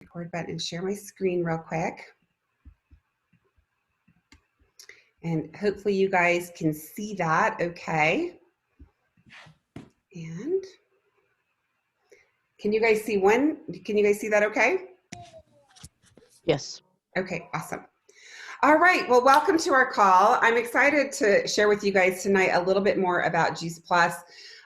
Record button and share my screen real quick. And hopefully you guys can see that okay. And can you guys see that okay? Yes. Okay, awesome. All right, well, welcome to our call. I'm excited to share with you guys tonight a little bit more about Juice Plus.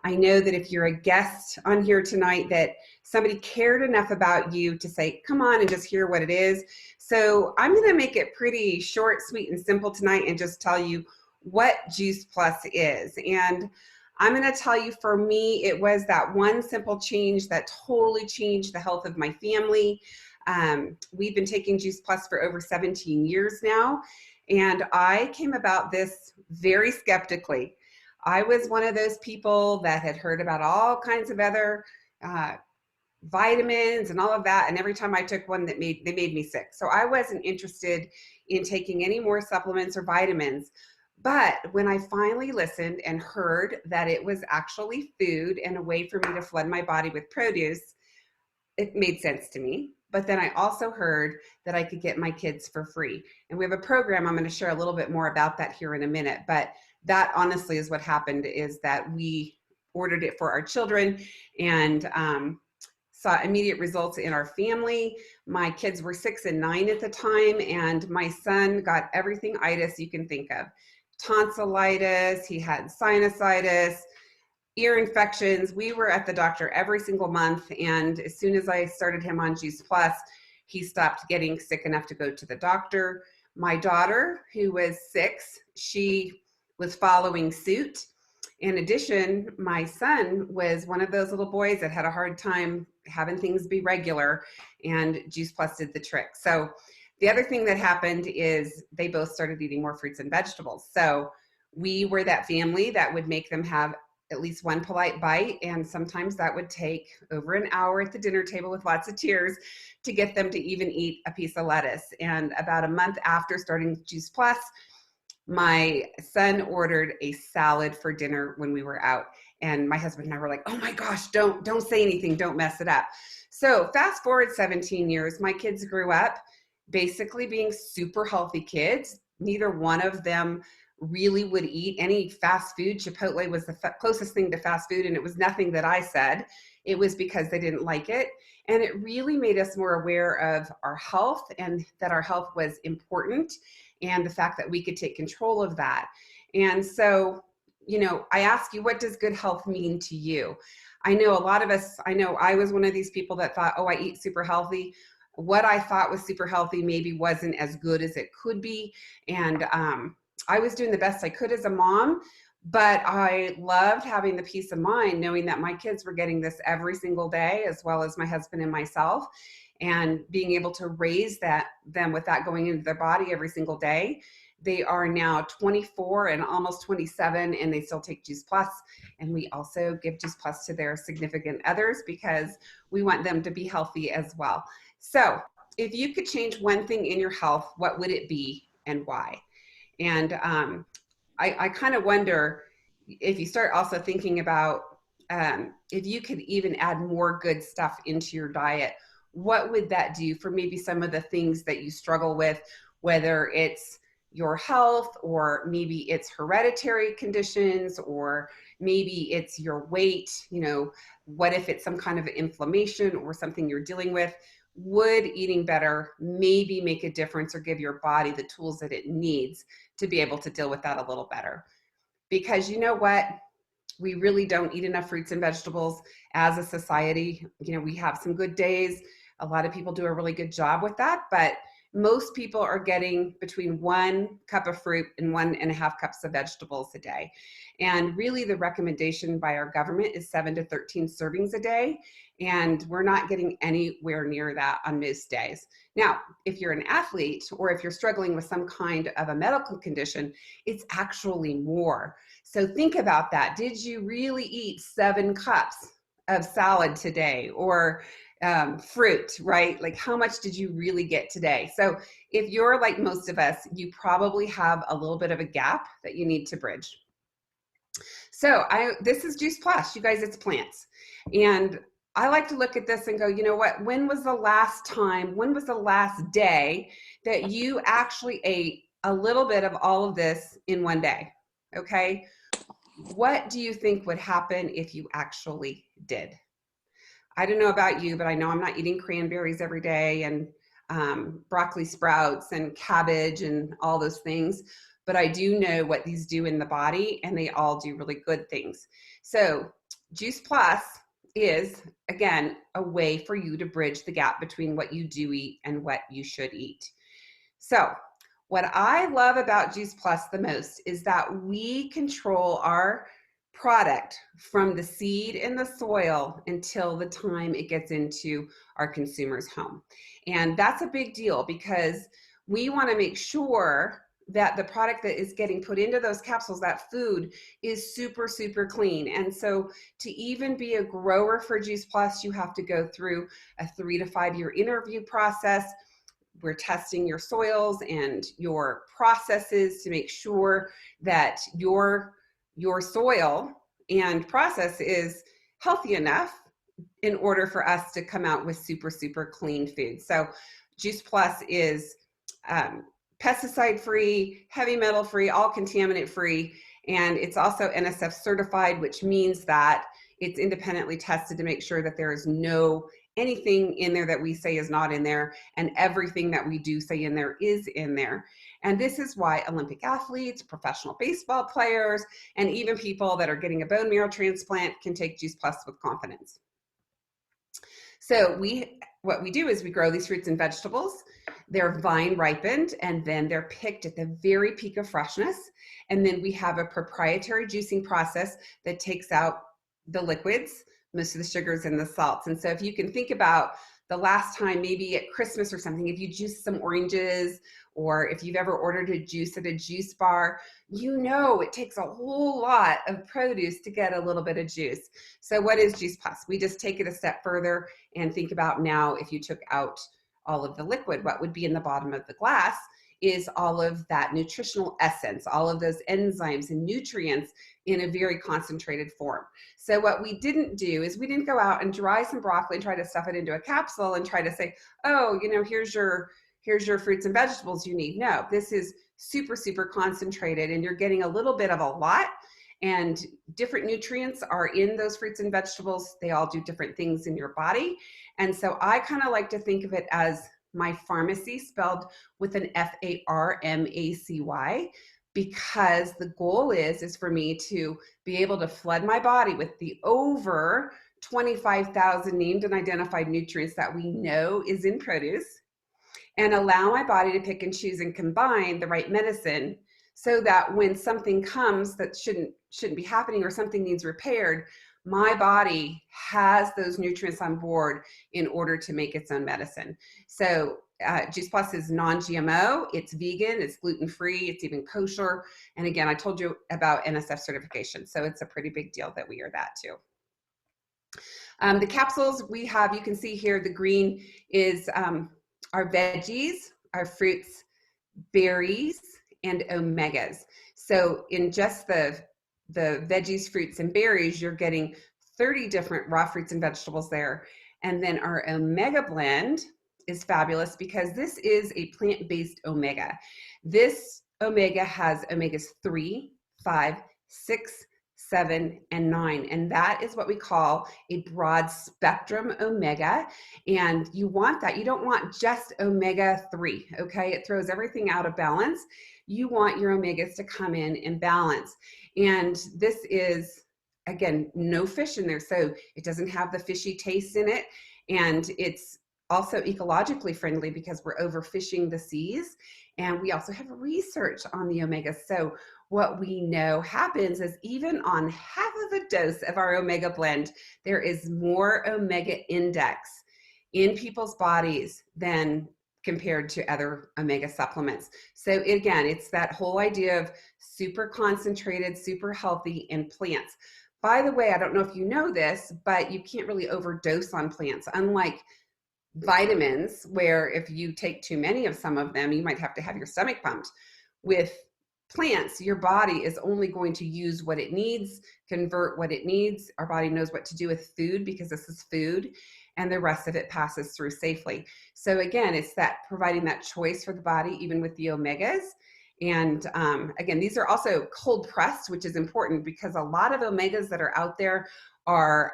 I know that if you're a guest on here tonight, that somebody cared enough about you to say, come on and just hear what it is. So I'm gonna make it pretty short, sweet, and simple tonight and just tell you what Juice Plus is. And I'm gonna tell you, for me, it was that one simple change that totally changed the health of my family. We've been taking Juice Plus for over 17 years now, and I came about this very skeptically. I was one of those people that had heard about all kinds of other vitamins and all of that, and every time I took one, they made me sick. So I wasn't interested in taking any more supplements or vitamins. But when I finally listened and heard that it was actually food and a way for me to flood my body with produce, it made sense to me. But then I also heard that I could get my kids for free. And we have a program, I'm going to share a little bit more about that here in a minute. But that honestly is what happened, is that we ordered it for our children and saw immediate results in our family. My kids were 6 and 9 at the time, and my son got everything itis you can think of. Tonsillitis, he had sinusitis, ear infections. We were at the doctor every single month, and as soon as I started him on Juice Plus, he stopped getting sick enough to go to the doctor. My daughter, who was 6, she was following suit. In addition, my son was one of those little boys that had a hard time having things be regular, and Juice Plus did the trick. So the other thing that happened is they both started eating more fruits and vegetables. So we were that family that would make them have at least one polite bite, and sometimes that would take over an hour at the dinner table with lots of tears to get them to even eat a piece of lettuce. And about a month after starting Juice Plus, my son ordered a salad for dinner when we were out, and my husband and I were like, oh my gosh, don't say anything, don't mess it up. So fast forward 17 years, my kids grew up basically being super healthy kids. Neither one of them really would eat any fast food. Chipotle was the closest thing to fast food, and it was nothing that I said. It was because they didn't like it. And it really made us more aware of our health, and that our health was important, and the fact that we could take control of that. And so, I ask you, what does good health mean to you? I know a lot of us, I know I was one of these people that thought, oh, I eat super healthy. What I thought was super healthy maybe wasn't as good as it could be. And I was doing the best I could as a mom, but I loved having the peace of mind knowing that my kids were getting this every single day, as well as my husband and myself, and being able to raise them with that going into their body every single day. They are now 24 and almost 27, and they still take Juice Plus. And we also give Juice Plus to their significant others because we want them to be healthy as well. So if you could change one thing in your health, what would it be and why? And I kind of wonder if you start also thinking about if you could even add more good stuff into your diet, what would that do for maybe some of the things that you struggle with, whether it's your health, or maybe it's hereditary conditions, or maybe it's your weight. What if it's some kind of inflammation or something you're dealing with? Would eating better maybe make a difference, or give your body the tools that it needs to be able to deal with that a little better? Because you know what? We really don't eat enough fruits and vegetables as a society. We have some good days. A lot of people do a really good job with that, but most people are getting between 1 cup of fruit and 1.5 cups of vegetables a day. And really the recommendation by our government is 7 to 13 servings a day. And we're not getting anywhere near that on most days. Now, if you're an athlete, or if you're struggling with some kind of a medical condition, it's actually more. So think about that. Did you really eat 7 cups of salad today, or fruit, right? Like, how much did you really get today? So if you're like most of us, you probably have a little bit of a gap that you need to bridge. So this is Juice Plus, you guys. It's plants, and I like to look at this and go, you know what? When was the last time, when was the last day that you actually ate a little bit of all of this in one day? Okay. What do you think would happen if you actually did? I don't know about you, but I know I'm not eating cranberries every day and broccoli sprouts and cabbage and all those things. But I do know what these do in the body, and they all do really good things. So, Juice Plus is, again, a way for you to bridge the gap between what you do eat and what you should eat. So, what I love about Juice Plus the most is that we control our product from the seed in the soil until the time it gets into our consumer's home. And that's a big deal because we want to make sure that the product that is getting put into those capsules, that food, is super, super clean. And so to even be a grower for Juice Plus, you have to go through a 3 to 5 year interview process. We're testing your soils and your processes to make sure that your soil and process is healthy enough in order for us to come out with super, super clean food. So Juice Plus is pesticide free, heavy metal free, all contaminant free, and it's also NSF certified, which means that it's independently tested to make sure that there is no anything in there that we say is not in there, and everything that we do say in there is in there. And this is why Olympic athletes, professional baseball players, and even people that are getting a bone marrow transplant can take Juice Plus with confidence. So what we do is we grow these fruits and vegetables. They're vine ripened, and then they're picked at the very peak of freshness. And then we have a proprietary juicing process that takes out the liquids, most of the sugars and the salts. And so if you can think about the last time, maybe at Christmas or something, if you juice some oranges, or if you've ever ordered a juice at a juice bar, you know it takes a whole lot of produce to get a little bit of juice. So what is Juice Plus? We just take it a step further and think about now if you took out all of the liquid, what would be in the bottom of the glass is all of that nutritional essence, all of those enzymes and nutrients in a very concentrated form. So what we didn't do is we didn't go out and dry some broccoli and try to stuff it into a capsule and try to say, oh, you know, here's your fruits and vegetables you need. No, this is super, super concentrated, and you're getting a little bit of a lot, and different nutrients are in those fruits and vegetables. They all do different things in your body. And so I kind of like to think of it as my pharmacy, spelled with an Pharmacy, because the goal is for me to be able to flood my body with the over 25,000 named and identified nutrients that we know is in produce, and allow my body to pick and choose and combine the right medicine so that when something comes that shouldn't be happening or something needs repaired, my body has those nutrients on board in order to make its own medicine. So Juice Plus is non-GMO, it's vegan, it's gluten-free, it's even kosher. And again, I told you about NSF certification, so it's a pretty big deal that we are that too. The capsules we have, you can see here, the green is our veggies, our fruits, berries, and omegas. So in just the veggies, fruits, and berries, you're getting 30 different raw fruits and vegetables there. And then our omega blend is fabulous because this is a plant-based omega. This omega has omegas 3, 5, 6, 7, and 9. And that is what we call a broad spectrum omega. And you want that. You don't want just omega 3, okay? It throws everything out of balance. You want your omegas to come in balance. And this is, again, no fish in there, so it doesn't have the fishy taste in it. And it's also ecologically friendly because we're overfishing the seas. And we also have research on the omegas. So what we know happens is even on half of the dose of our omega blend, there is more omega index in people's bodies than compared to other omega supplements. So again, it's that whole idea of super concentrated, super healthy in plants. By the way, I don't know if you know this, but you can't really overdose on plants. Unlike vitamins, where if you take too many of some of them, you might have to have your stomach pumped. With plants, your body is only going to use what it needs, convert what it needs. Our body knows what to do with food because this is food, and the rest of it passes through safely. So again, it's that providing that choice for the body, even with the omegas. And again, these are also cold pressed, which is important because a lot of omegas that are out there are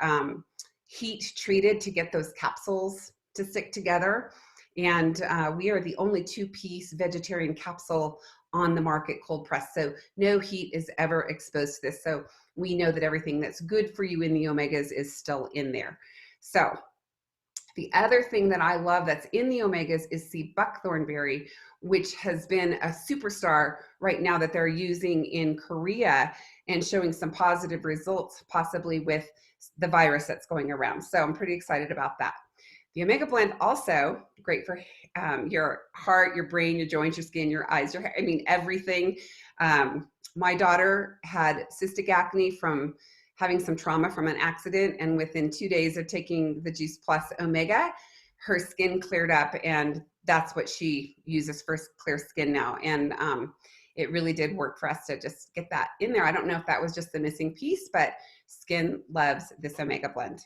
heat treated to get those capsules to stick together. And we are the only 2-piece vegetarian capsule on the market cold pressed. So no heat is ever exposed to this. So we know that everything that's good for you in the omegas is still in there. So the other thing that I love that's in the omegas is sea buckthorn berry, which has been a superstar right now that they're using in Korea and showing some positive results, possibly with the virus that's going around. So I'm pretty excited about that. The Omega Blend also great for your heart, your brain, your joints, your skin, your eyes, your hair. I mean, everything. My daughter had cystic acne from having some trauma from an accident, and within 2 days of taking the Juice Plus Omega, her skin cleared up, and that's what she uses for clear skin now. And it really did work for us to just get that in there. I don't know if that was just the missing piece, but skin loves this Omega Blend.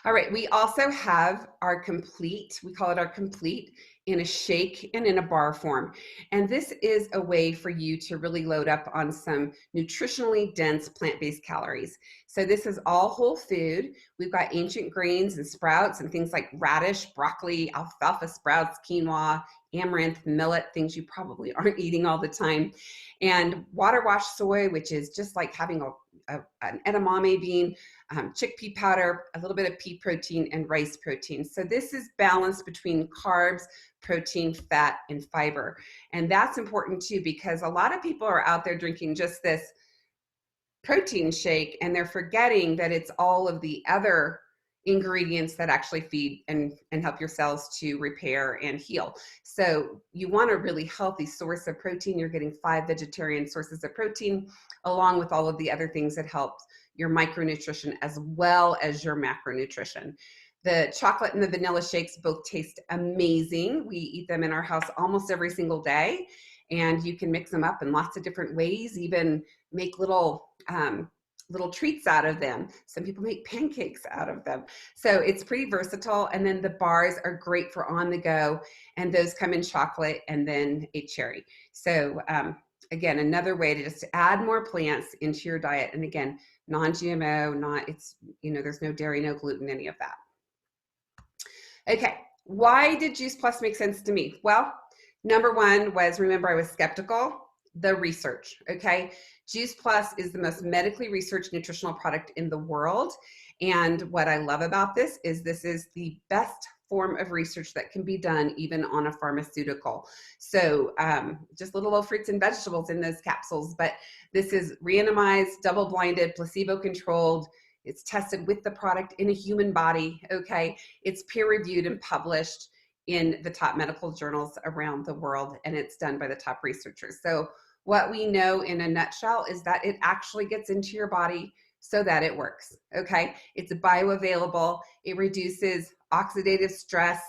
All right, we also have our complete, we call it our complete, in a shake and in a bar form. And this is a way for you to really load up on some nutritionally dense plant-based calories. So this is all whole food. We've got ancient grains and sprouts and things like radish, broccoli, alfalfa sprouts, quinoa, amaranth, millet, things you probably aren't eating all the time. And water wash soy, which is just like having an edamame bean, chickpea powder, a little bit of pea protein, and rice protein. So this is balanced between carbs, protein, fat, and fiber. And that's important too, because a lot of people are out there drinking just this protein shake and they're forgetting that it's all of the other ingredients that actually feed and help your cells to repair and heal. So you want a really healthy source of protein. You're getting 5 vegetarian sources of protein, along with all of the other things that help your micronutrition as well as your macronutrition. The chocolate and the vanilla shakes both taste amazing. We eat them in our house almost every single day, and you can mix them up in lots of different ways, even make little treats out of them. Some people make pancakes out of them. So it's pretty versatile. And then the bars are great for on the go, and those come in chocolate and then a cherry. So again, another way to just add more plants into your diet. And again, non-GMO, there's no dairy, no gluten, any of that. Okay, why did Juice Plus make sense to me? Well, number one was, remember, I was skeptical. The research, okay? Juice Plus is the most medically researched nutritional product in the world. And what I love about this is the best form of research that can be done even on a pharmaceutical. So just little old fruits and vegetables in those capsules, but this is randomized, double-blinded, placebo-controlled. It's tested with the product in a human body, okay? It's peer-reviewed and published in the top medical journals around the world, and it's done by the top researchers. So what we know in a nutshell is that it actually gets into your body so that it works, okay? It's bioavailable. It reduces oxidative stress,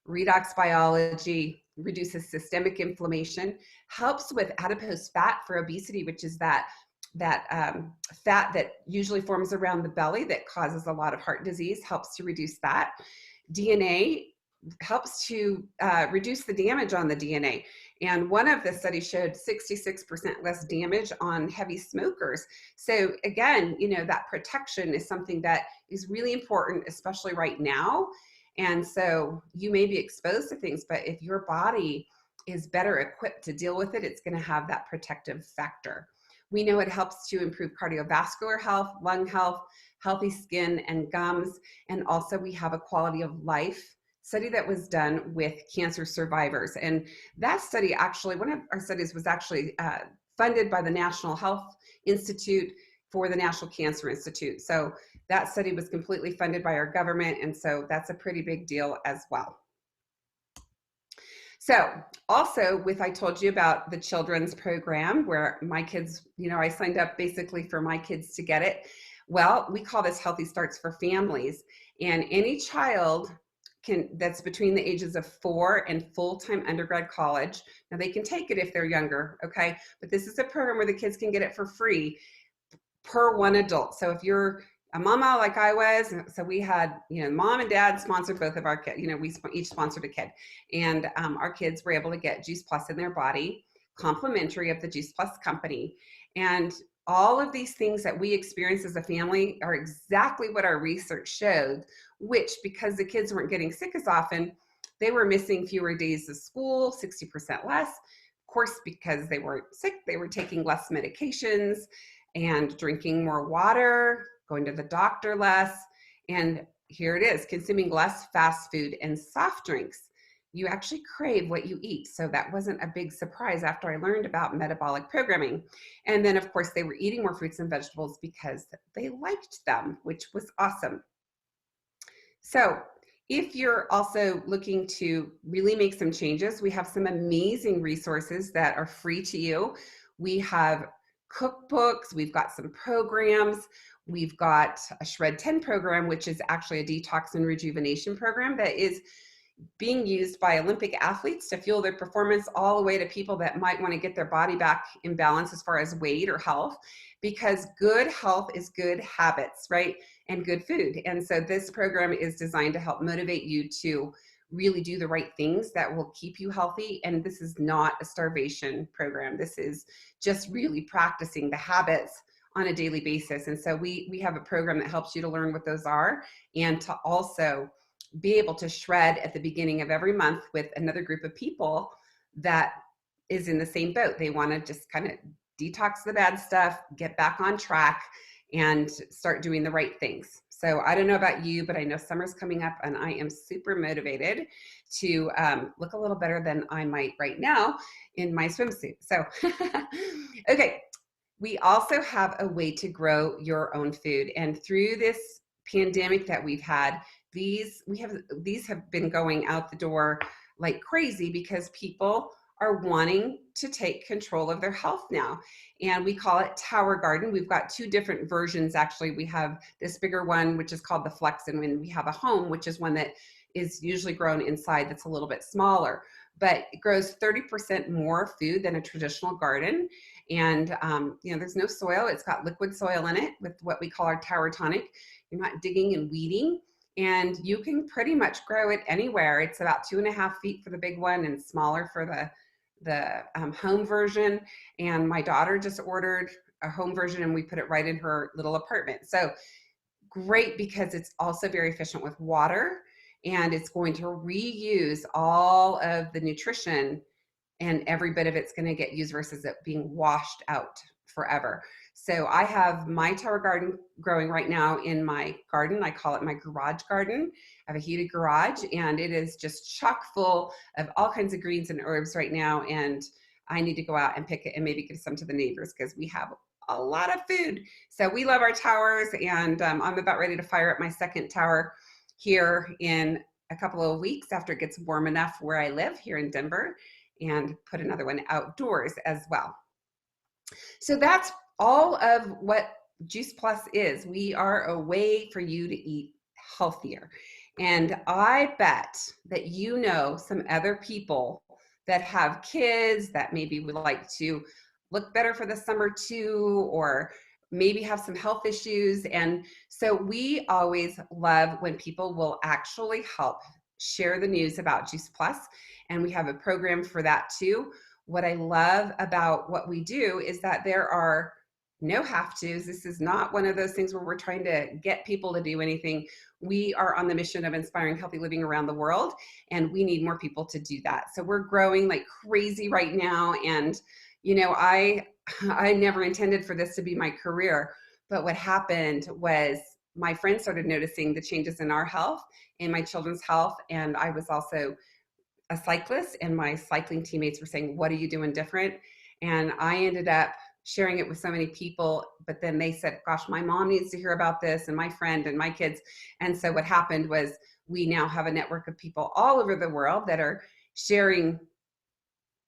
redox biology, reduces systemic inflammation, helps with adipose fat for obesity, which is that fat that usually forms around the belly that causes a lot of heart disease, helps to reduce that. DNA helps to reduce the damage on the DNA. And one of the studies showed 66% less damage on heavy smokers. So again, that protection is something that is really important, especially right now. And so you may be exposed to things, but if your body is better equipped to deal with it, it's going to have that protective factor. We know it helps to improve cardiovascular health, lung health, healthy skin and gums. And also we have a quality of life study that was done with cancer survivors. And that study actually, one of our studies was actually funded by the National Health Institute for the National Cancer Institute. So that study was completely funded by our government. And so that's a pretty big deal as well. So also I told you about the children's program where my kids, I signed up basically for my kids to get it. Well, we call this Healthy Starts for Families. And any child that's between the ages of 4 and full-time undergrad college. Now they can take it if they're younger, okay? But this is a program where the kids can get it for free per one adult. So if you're a mama like I was, so we had, mom and dad sponsored both of our kids. We each sponsored a kid, and our kids were able to get Juice Plus in their body, complimentary of the Juice Plus company. And all of these things that we experience as a family are exactly what our research showed, which, because the kids weren't getting sick as often, they were missing fewer days of school, 60% less. Of course, because they weren't sick, they were taking less medications and drinking more water, going to the doctor less. And here it is, consuming less fast food and soft drinks. You actually crave what you eat. So that wasn't a big surprise after I learned about metabolic programming. And then, of course, they were eating more fruits and vegetables because they liked them, which was awesome. So if you're also looking to really make some changes, we have some amazing resources that are free to you. We have cookbooks, we've got some programs, we've got a Shred 10 program, which is actually a detox and rejuvenation program that is being used by Olympic athletes to fuel their performance, all the way to people that might want to get their body back in balance as far as weight or health, because good health is good habits, right? And good food. And so this program is designed to help motivate you to really do the right things that will keep you healthy. And this is not a starvation program. This is just really practicing the habits on a daily basis. And so we have a program that helps you to learn what those are, and to also be able to shred at the beginning of every month with another group of people that is in the same boat. They want to just kind of detox the bad stuff, get back on track, and start doing the right things. So I don't know about you, but I know summer's coming up, and I am super motivated to look a little better than I might right now in my swimsuit. So, okay. We also have a way to grow your own food. And through this pandemic that we've had, these have been going out the door like crazy, because people are wanting to take control of their health now. And we call it Tower Garden. We've got two different versions, actually. We have this bigger one, which is called the Flex, and when we have a home, which is one that is usually grown inside, that's a little bit smaller, but it grows 30% more food than a traditional garden. And there's no soil. It's got liquid soil in it with what we call our Tower Tonic. You're not digging and weeding, and you can pretty much grow it anywhere. It's about 2.5 feet for the big one and smaller for the home version. And my daughter just ordered a home version, and we put it right in her little apartment. So great, because it's also very efficient with water, and it's going to reuse all of the nutrition, and every bit of it's going to get used versus it being washed out forever. So I have my Tower Garden growing right now in my garden. I call it my garage garden. I have a heated garage, and it is just chock full of all kinds of greens and herbs right now. And I need to go out and pick it and maybe give some to the neighbors, because we have a lot of food. So we love our towers, and I'm about ready to fire up my second tower here in a couple of weeks after it gets warm enough where I live here in Denver, and put another one outdoors as well. So that's all of what Juice Plus is. We are a way for you to eat healthier. And I bet that you know some other people that have kids that maybe would like to look better for the summer too, or maybe have some health issues. And so we always love when people will actually help share the news about Juice Plus, and we have a program for that too. What I love about what we do is that there are no have-tos. This is not one of those things where we're trying to get people to do anything. We are on the mission of inspiring healthy living around the world, and we need more people to do that. So we're growing like crazy right now. And, I never intended for this to be my career, but what happened was my friends started noticing the changes in our health and my children's health. And I was also a cyclist, and my cycling teammates were saying, what are you doing different? And I ended up sharing it with so many people, but then they said, gosh, my mom needs to hear about this, and my friend and my kids. And so what happened was we now have a network of people all over the world that are sharing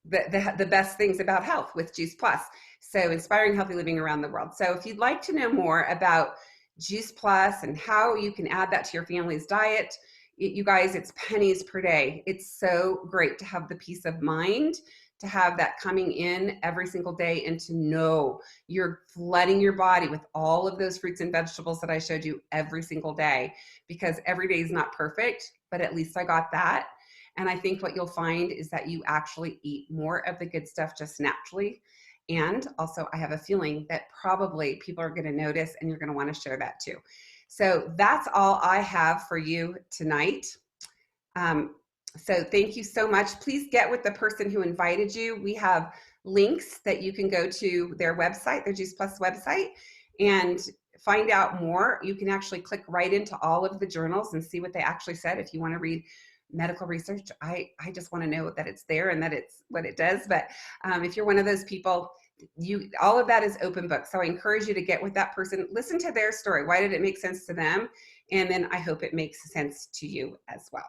the best things about health with Juice Plus. So inspiring healthy living around the world. So if you'd like to know more about Juice Plus and how you can add that to your family's diet, you guys, it's pennies per day. It's so great to have the peace of mind, to have that coming in every single day, and to know you're flooding your body with all of those fruits and vegetables that I showed you every single day, because every day is not perfect, but at least I got that. And I think what you'll find is that you actually eat more of the good stuff just naturally. And also, I have a feeling that probably people are going to notice, and you're going to want to share that too. So that's all I have for you tonight. So thank you so much. Please get with the person who invited you. We have links that you can go to their website, their Juice Plus website, and find out more. You can actually click right into all of the journals and see what they actually said. If you want to read medical research, I just want to know that it's there and that it's what it does. But if you're one of those people, all of that is open book. So I encourage you to get with that person, listen to their story. Why did it make sense to them? And then I hope it makes sense to you as well.